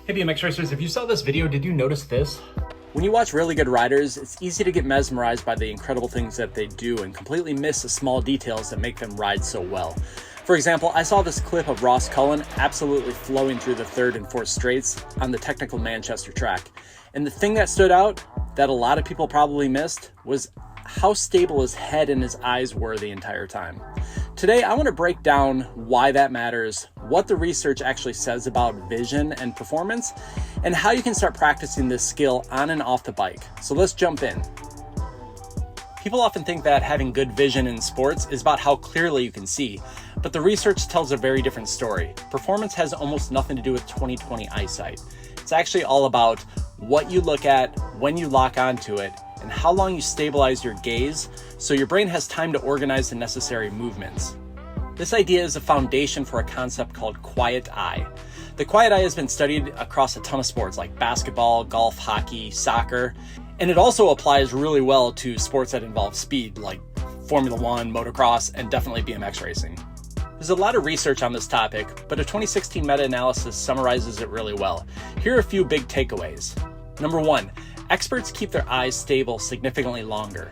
Hey BMX racers, if you saw this video, did you notice this? When you watch really good riders, it's easy to get mesmerized by the incredible things that they do and completely miss the small details that make them ride so well. For example, I saw this clip of Ross Cullen absolutely flowing through the third and fourth straights on the technical Manchester track. And the thing that stood out that a lot of people probably missed was how stable his head and his eyes were the entire time. Today, I want to break down why that matters, what the research actually says about vision and performance, and how you can start practicing this skill on and off the bike. So let's jump in. People often think that having good vision in sports is about how clearly you can see, but the research tells a very different story. Performance has almost nothing to do with 20/20 eyesight. It's actually all about what you look at, when you lock onto it, and how long you stabilize your gaze so your brain has time to organize the necessary movements. This idea is a foundation for a concept called quiet eye. The quiet eye has been studied across a ton of sports like basketball, golf, hockey, soccer, and it also applies really well to sports that involve speed like Formula One, motocross, and definitely BMX racing. There's a lot of research on this topic, but a 2016 meta-analysis summarizes it really well. Here are a few big takeaways. Number one, experts keep their eyes stable significantly longer.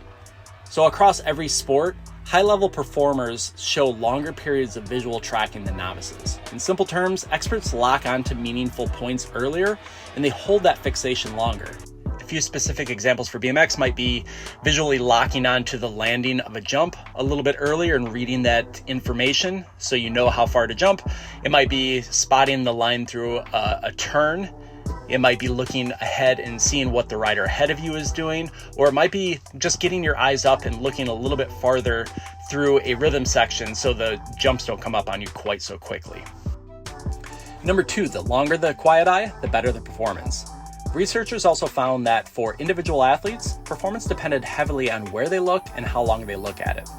So across every sport, high-level performers show longer periods of visual tracking than novices. In simple terms, experts lock onto meaningful points earlier, and they hold that fixation longer. A few specific examples for BMX might be visually locking onto the landing of a jump a little bit earlier and reading that information so you know how far to jump. It might be spotting the line through a turn. It might be looking ahead and seeing what the rider ahead of you is doing, or it might be just getting your eyes up and looking a little bit farther through a rhythm section so the jumps don't come up on you quite so quickly. Number two, the longer the quiet eye, the better the performance. Researchers also found that for individual athletes, performance depended heavily on where they looked and how long they look at it.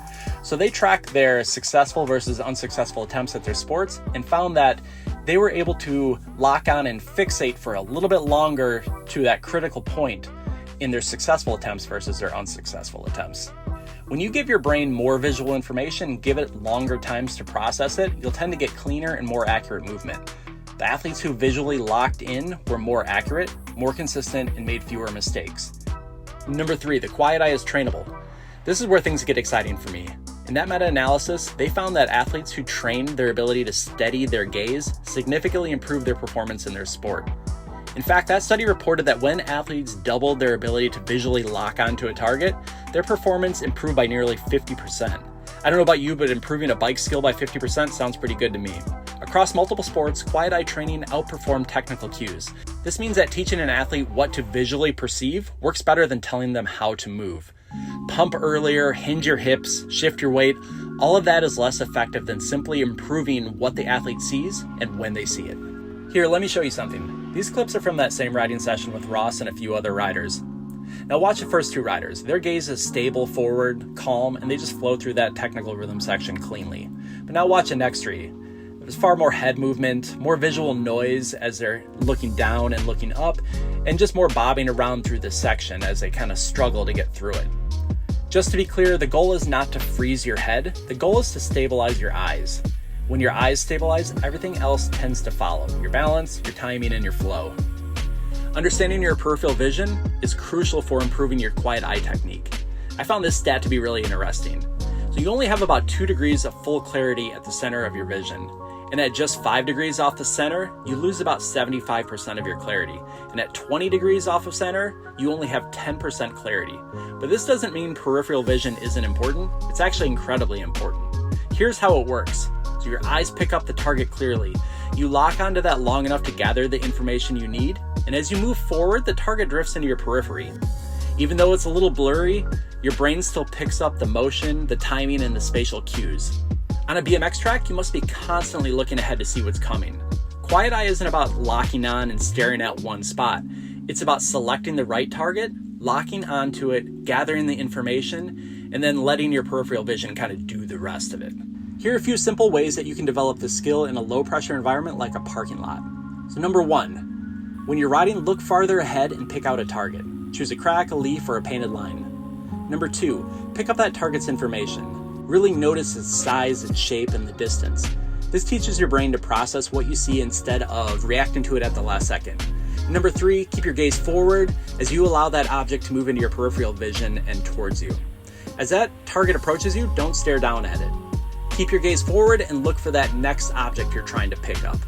So they tracked their successful versus unsuccessful attempts at their sports and found that they were able to lock on and fixate for a little bit longer to that critical point in their successful attempts versus their unsuccessful attempts. When you give your brain more visual information and give it longer times to process it, you'll tend to get cleaner and more accurate movement. The athletes who visually locked in were more accurate, more consistent, and made fewer mistakes. Number three, the quiet eye is trainable. This is where things get exciting for me. In that meta-analysis, they found that athletes who trained their ability to steady their gaze significantly improved their performance in their sport. In fact, that study reported that when athletes doubled their ability to visually lock onto a target, their performance improved by nearly 50%. I don't know about you, but improving a bike skill by 50% sounds pretty good to me. Across multiple sports, quiet eye training outperformed technical cues. This means that teaching an athlete what to visually perceive works better than telling them how to move. Pump earlier, hinge your hips, shift your weight, all of that is less effective than simply improving what the athlete sees and when they see it. Here, let me show you something. These clips are from that same riding session with Ross and a few other riders. Now watch the first two riders. Their gaze is stable, forward, calm, and they just flow through that technical rhythm section cleanly. But now watch the next three. There's far more head movement, more visual noise as they're looking down and looking up, and just more bobbing around through this section as they kind of struggle to get through it. Just to be clear, the goal is not to freeze your head. The goal is to stabilize your eyes. When your eyes stabilize, everything else tends to follow. Your balance, your timing, and your flow. Understanding your peripheral vision is crucial for improving your quiet eye technique. I found this stat to be really interesting. So you only have about 2 degrees of full clarity at the center of your vision. And at just 5 degrees off the center, you lose about 75% of your clarity. And at 20 degrees off of center, you only have 10% clarity. But this doesn't mean peripheral vision isn't important. It's actually incredibly important. Here's how it works. So your eyes pick up the target clearly. You lock onto that long enough to gather the information you need. And as you move forward, the target drifts into your periphery. Even though it's a little blurry, your brain still picks up the motion, the timing, and the spatial cues. On a BMX track, you must be constantly looking ahead to see what's coming. Quiet eye isn't about locking on and staring at one spot. It's about selecting the right target, locking onto it, gathering the information, and then letting your peripheral vision kind of do the rest of it. Here are a few simple ways that you can develop this skill in a low-pressure environment like a parking lot. So number one, when you're riding, look farther ahead and pick out a target. Choose a crack, a leaf, or a painted line. Number two, pick up that target's information. Really notice its size and shape and the distance. This teaches your brain to process what you see instead of reacting to it at the last second. Number 3, keep your gaze forward as you allow that object to move into your peripheral vision and towards you. As that target approaches you, don't stare down at it. Keep your gaze forward and look for that next object you're trying to pick up.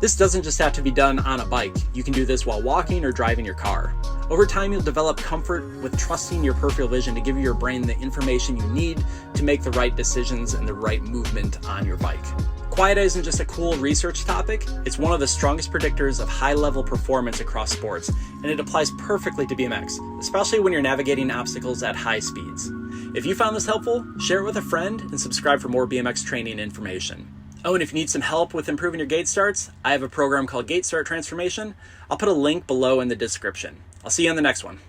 This doesn't just have to be done on a bike. You can do this while walking or driving your car. Over time, you'll develop comfort with trusting your peripheral vision to give your brain the information you need to make the right decisions and the right movement on your bike. Quiet eye isn't just a cool research topic, it's one of the strongest predictors of high-level performance across sports, and it applies perfectly to BMX, especially when you're navigating obstacles at high speeds. If you found this helpful, share it with a friend and subscribe for more BMX training information. Oh, and if you need some help with improving your gait starts, I have a program called Gait Start Transformation. I'll put a link below in the description. I'll see you on the next one.